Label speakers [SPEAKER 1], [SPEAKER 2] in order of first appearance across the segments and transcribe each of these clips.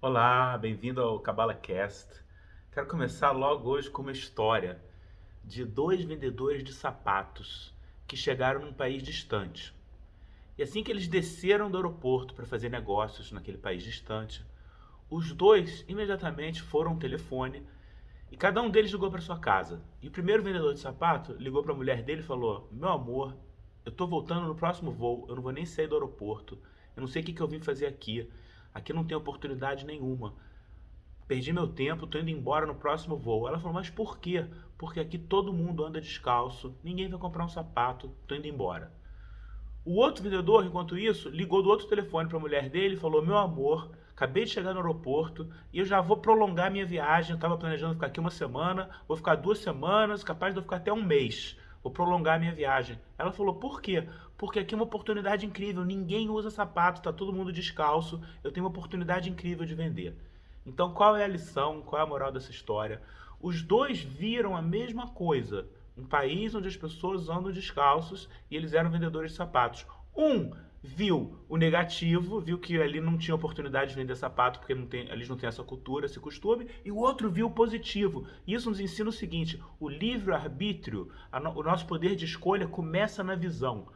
[SPEAKER 1] Olá, bem-vindo ao Cabala Cast. Quero começar logo hoje com uma história de dois vendedores de sapatos que chegaram num país distante. E assim que eles desceram do aeroporto para fazer negócios naquele país distante, os dois imediatamente foram ao telefone e cada um deles ligou para sua casa. E o primeiro vendedor de sapato ligou para a mulher dele e falou: Meu amor, eu estou voltando no próximo voo, eu não vou nem sair do aeroporto, eu não sei o que eu vim fazer aqui. Aqui não tem oportunidade nenhuma. Perdi meu tempo, tô indo embora no próximo voo. Ela falou, mas por quê? Porque aqui todo mundo anda descalço, ninguém vai comprar um sapato, tô indo embora. O outro vendedor, enquanto isso, ligou do outro telefone para a mulher dele e falou, meu amor, acabei de chegar no aeroporto e eu já vou prolongar minha viagem. Eu estava planejando ficar aqui uma semana, vou ficar 2 semanas, capaz de eu ficar até um mês. Vou prolongar minha viagem. Ela falou, por quê? Porque aqui é uma oportunidade incrível, ninguém usa sapato, tá todo mundo descalço, eu tenho uma oportunidade incrível de vender. Então, qual é a lição? Qual é a moral dessa história? Os dois viram a mesma coisa. Um país onde as pessoas andam descalços e eles eram vendedores de sapatos. Um viu o negativo, viu que ali não tinha oportunidade de vender sapato porque eles não têm essa cultura, esse costume, e o outro viu o positivo. Isso nos ensina o seguinte: o livre-arbítrio, o nosso poder de escolha começa na visão.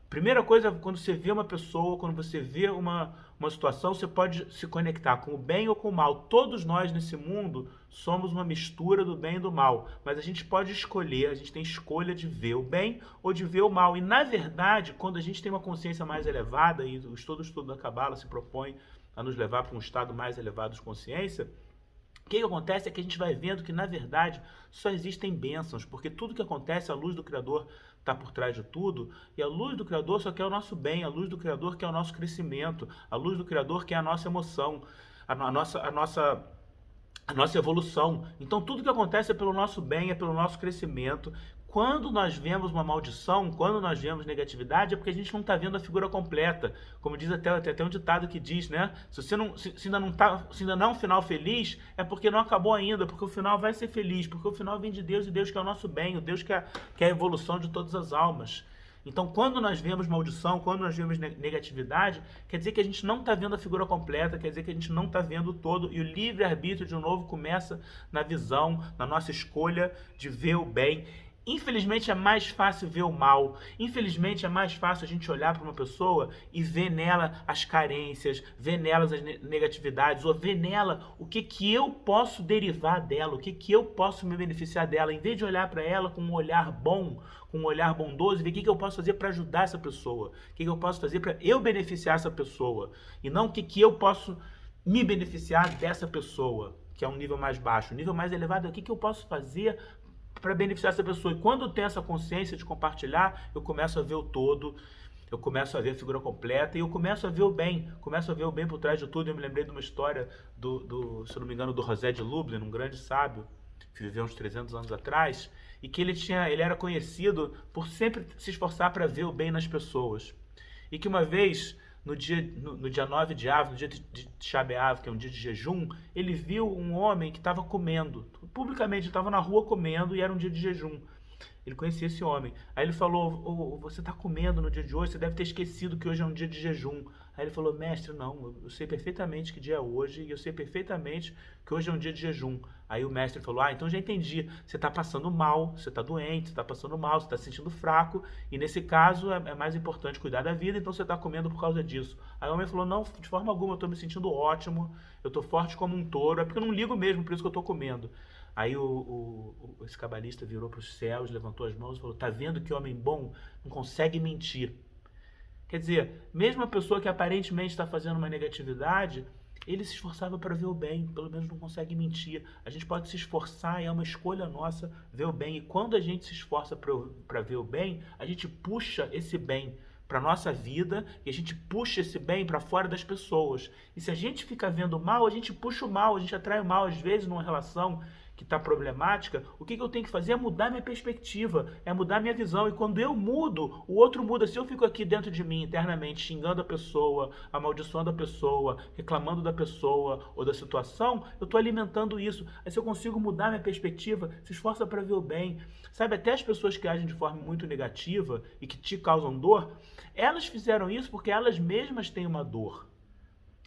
[SPEAKER 1] Primeira coisa, quando você vê uma pessoa, quando você vê uma situação, você pode se conectar com o bem ou com o mal. Todos nós nesse mundo somos uma mistura do bem e do mal, mas a gente pode escolher, a gente tem escolha de ver o bem ou de ver o mal. E na verdade, quando a gente tem uma consciência mais elevada, e todo o estudo da Cabala se propõe a nos levar para um estado mais elevado de consciência, o que acontece é que a gente vai vendo que, na verdade, só existem bênçãos, porque tudo que acontece, a luz do Criador está por trás de tudo, e a luz do Criador só quer o nosso bem, a luz do Criador quer o nosso crescimento, a luz do Criador quer a nossa emoção, a nossa evolução. Então tudo que acontece é pelo nosso bem, é pelo nosso crescimento. Quando nós vemos uma maldição, quando nós vemos negatividade, é porque a gente não está vendo a figura completa. Como diz até um ditado que diz, né? Se você não, se ainda não tá, se ainda não é um final feliz, é porque não acabou ainda, porque o final vai ser feliz, porque o final vem de Deus e Deus quer o nosso bem, o Deus quer a evolução de todas as almas. Então, quando nós vemos maldição, quando nós vemos negatividade, quer dizer que a gente não está vendo a figura completa, quer dizer que a gente não está vendo o todo, e o livre-arbítrio, de novo, começa na visão, na nossa escolha de ver o bem. Infelizmente é mais fácil ver o mal. Infelizmente é mais fácil a gente olhar para uma pessoa e ver nela as carências, ver nelas as negatividades, ou ver nela o que eu posso derivar dela, o que eu posso me beneficiar dela, em vez de olhar para ela com um olhar bom, com um olhar bondoso, e ver o que eu posso fazer para ajudar essa pessoa, o que eu posso fazer para eu beneficiar essa pessoa, e não o que eu posso me beneficiar dessa pessoa, que é um nível mais baixo. O nível mais elevado é o que eu posso fazer para beneficiar essa pessoa. E quando eu tenho essa consciência de compartilhar, eu começo a ver o todo, eu começo a ver a figura completa e eu começo a ver o bem, começo a ver o bem por trás de tudo. Eu me lembrei de uma história se eu não me engano, do José de Lublin, um grande sábio que viveu uns 300 anos atrás, e que ele era conhecido por sempre se esforçar para ver o bem nas pessoas. E que uma vez, no dia 9 de Av, no dia de Tisha B'Av, que é um dia de jejum, ele viu um homem que estava comendo. Publicamente, estava na rua comendo e era um dia de jejum. Ele conhecia esse homem. Aí ele falou, você está comendo no dia de hoje, você deve ter esquecido que hoje é um dia de jejum. Aí ele falou, mestre, não, eu sei perfeitamente que dia é hoje e eu sei perfeitamente que hoje é um dia de jejum. Aí o mestre falou, então já entendi, você está passando mal, você está doente, você está passando mal, você está se sentindo fraco e nesse caso é mais importante cuidar da vida, então você está comendo por causa disso. Aí o homem falou, não, de forma alguma, eu estou me sentindo ótimo, eu estou forte como um touro, é porque eu não ligo mesmo, por isso que eu estou comendo. Aí esse cabalista virou para os céus, levantou as mãos e falou, tá vendo que homem bom não consegue mentir. Quer dizer, mesmo a pessoa que aparentemente está fazendo uma negatividade, ele se esforçava para ver o bem, pelo menos não consegue mentir. A gente pode se esforçar, é uma escolha nossa ver o bem. E quando a gente se esforça para ver o bem, a gente puxa esse bem para a nossa vida e a gente puxa esse bem para fora das pessoas. E se a gente fica vendo o mal, a gente puxa o mal, a gente atrai o mal. Às vezes, numa relação que está problemática, o que eu tenho que fazer é mudar minha perspectiva, é mudar minha visão. E quando eu mudo, o outro muda. Se eu fico aqui dentro de mim, internamente, xingando a pessoa, amaldiçoando a pessoa, reclamando da pessoa ou da situação, eu estou alimentando isso. Aí se eu consigo mudar minha perspectiva, se esforça para ver o bem. Sabe, até as pessoas que agem de forma muito negativa e que te causam dor, elas fizeram isso porque elas mesmas têm uma dor.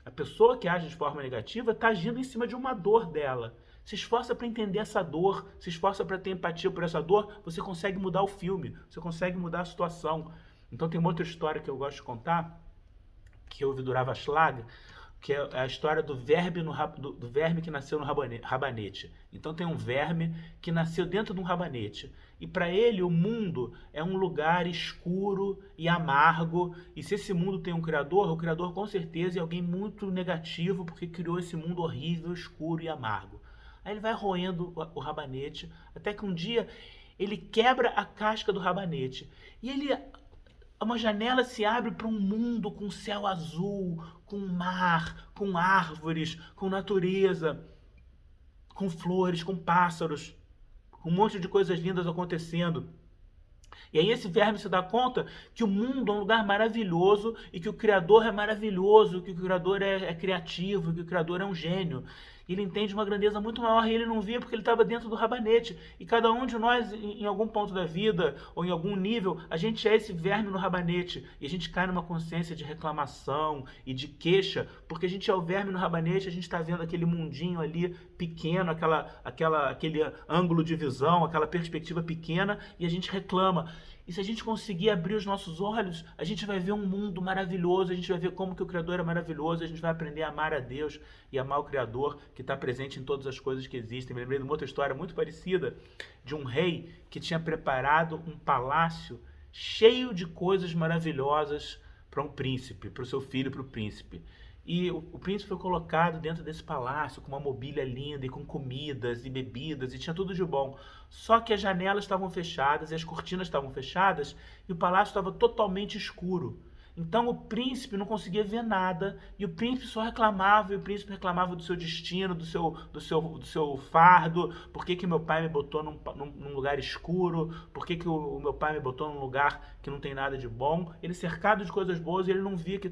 [SPEAKER 1] A pessoa que age de forma negativa está agindo em cima de uma dor dela. Se esforça para entender essa dor, se esforça para ter empatia por essa dor, você consegue mudar o filme, você consegue mudar a situação. Então tem uma outra história que eu gosto de contar, que eu ouvi do Rav Ashlag, que é a história do verme, do verme que nasceu no rabanete. Então tem um verme que nasceu dentro de um rabanete. E para ele o mundo é um lugar escuro e amargo. E se esse mundo tem um criador, o criador com certeza é alguém muito negativo, porque criou esse mundo horrível, escuro e amargo. Aí ele vai roendo o rabanete, até que um dia ele quebra a casca do rabanete. E ele... uma janela se abre para um mundo com céu azul, com mar, com árvores, com natureza, com flores, com pássaros, um monte de coisas lindas acontecendo. E aí esse verme se dá conta que o mundo é um lugar maravilhoso e que o Criador é maravilhoso, que o Criador é criativo, que o Criador é um gênio. Ele entende uma grandeza muito maior e ele não via porque ele estava dentro do rabanete. E cada um de nós, em algum ponto da vida ou em algum nível, a gente é esse verme no rabanete. E a gente cai numa consciência de reclamação e de queixa, porque a gente é o verme no rabanete, a gente está vendo aquele mundinho ali pequeno, aquele ângulo de visão, aquela perspectiva pequena, e a gente reclama. E se a gente conseguir abrir os nossos olhos, a gente vai ver um mundo maravilhoso, a gente vai ver como que o Criador é maravilhoso, a gente vai aprender a amar a Deus e amar o Criador que está presente em todas as coisas que existem. Me lembrei de uma outra história muito parecida, de um rei que tinha preparado um palácio cheio de coisas maravilhosas para um príncipe, para o seu filho, para o príncipe. E o príncipe foi colocado dentro desse palácio com uma mobília linda e com comidas e bebidas e tinha tudo de bom. Só que as janelas estavam fechadas e as cortinas estavam fechadas e o palácio estava totalmente escuro. Então o príncipe não conseguia ver nada e o príncipe só reclamava, e o príncipe reclamava do seu destino, do seu fardo. Por que que meu pai me botou num lugar escuro? Por que que o meu pai me botou num lugar que não tem nada de bom? Ele cercado de coisas boas, ele não via que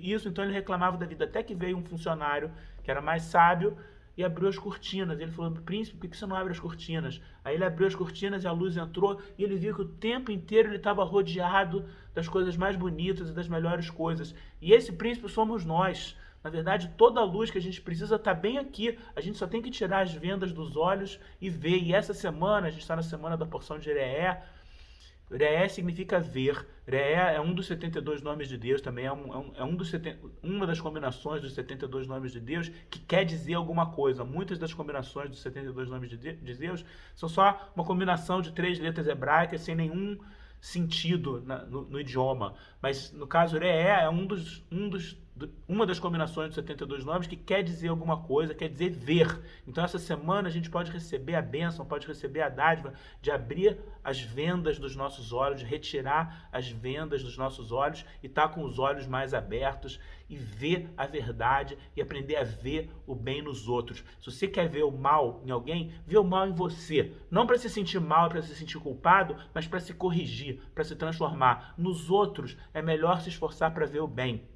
[SPEAKER 1] isso, então ele reclamava da vida. Até que veio um funcionário que era mais sábio e abriu as cortinas. Ele falou: príncipe, por que você não abre as cortinas? Aí ele abriu as cortinas e a luz entrou e ele viu que o tempo inteiro ele estava rodeado das coisas mais bonitas e das melhores coisas. E esse príncipe somos nós. Na verdade, toda a luz que a gente precisa está bem aqui. A gente só tem que tirar as vendas dos olhos e ver. E essa semana, a gente está na semana da porção de Re'é. Re'é significa ver. Re'é é um dos 72 nomes de Deus, também uma das combinações dos 72 nomes de Deus que quer dizer alguma coisa. Muitas das combinações dos 72 nomes de Deus são só uma combinação de 3 letras hebraicas sem nenhum sentido no idioma. Mas no caso, Re'é é uma das combinações dos 72 nomes que quer dizer alguma coisa, quer dizer ver. Então essa semana a gente pode receber a bênção, pode receber a dádiva de abrir as vendas dos nossos olhos, de retirar as vendas dos nossos olhos e estar com os olhos mais abertos e ver a verdade e aprender a ver o bem nos outros. Se você quer ver o mal em alguém, vê o mal em você. Não para se sentir mal, para se sentir culpado, mas para se corrigir, para se transformar. Nos outros é melhor se esforçar para ver o bem.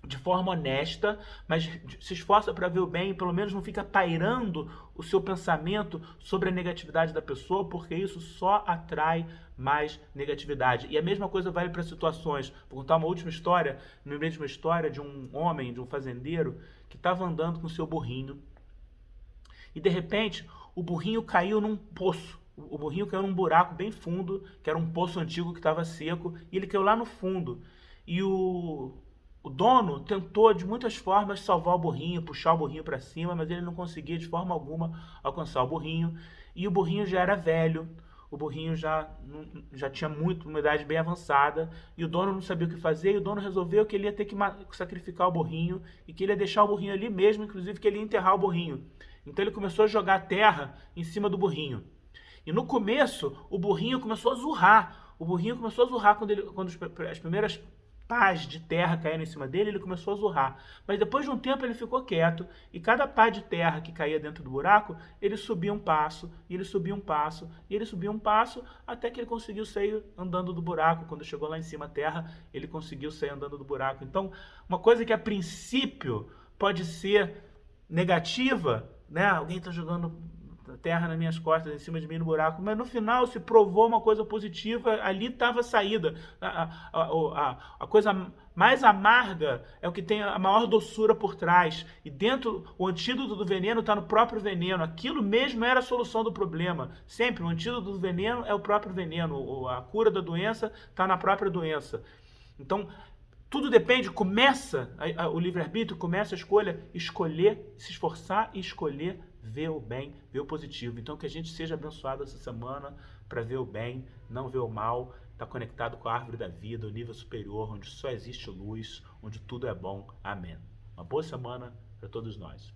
[SPEAKER 1] De forma honesta, mas se esforça para ver o bem e pelo menos não fica pairando o seu pensamento sobre a negatividade da pessoa, porque isso só atrai mais negatividade. E a mesma coisa vale para situações. Vou contar uma última história. Me lembrei de uma história de um homem, de um fazendeiro, que estava andando com o seu burrinho e de repente o burrinho caiu num poço. O burrinho caiu num buraco bem fundo, que era um poço antigo que estava seco, e ele caiu lá no fundo. E o dono tentou de muitas formas salvar o burrinho, puxar o burrinho para cima, mas ele não conseguia de forma alguma alcançar o burrinho. E o burrinho já era velho, o burrinho já tinha uma idade bem avançada, e o dono não sabia o que fazer, e o dono resolveu que ele ia ter que sacrificar o burrinho, e que ele ia deixar o burrinho ali mesmo, inclusive que ele ia enterrar o burrinho. Então ele começou a jogar terra em cima do burrinho. E no começo, o burrinho começou a zurrar. O burrinho começou a zurrar quando as primeiras pás de terra caíram em cima dele, ele começou a zurrar. Mas depois de um tempo ele ficou quieto, e cada pá de terra que caía dentro do buraco, ele subia um passo, e ele subia um passo, e ele subia um passo, até que ele conseguiu sair andando do buraco. Quando chegou lá em cima a terra, ele conseguiu sair andando do buraco. Então, uma coisa que a princípio pode ser negativa, né? Alguém está jogando terra nas minhas costas, em cima de mim no buraco, mas no final se provou uma coisa positiva, ali estava a saída. A coisa mais amarga é o que tem a maior doçura por trás. E dentro, o antídoto do veneno está no próprio veneno. Aquilo mesmo era a solução do problema. Sempre, o antídoto do veneno é o próprio veneno. A cura da doença está na própria doença. Então, tudo depende, começa o livre-arbítrio, começa a escolha, escolher, se esforçar e escolher ver o bem, ver o positivo. Então, que a gente seja abençoado essa semana para ver o bem, não ver o mal, estar conectado com a árvore da vida, o nível superior, onde só existe luz, onde tudo é bom. Amém. Uma boa semana para todos nós.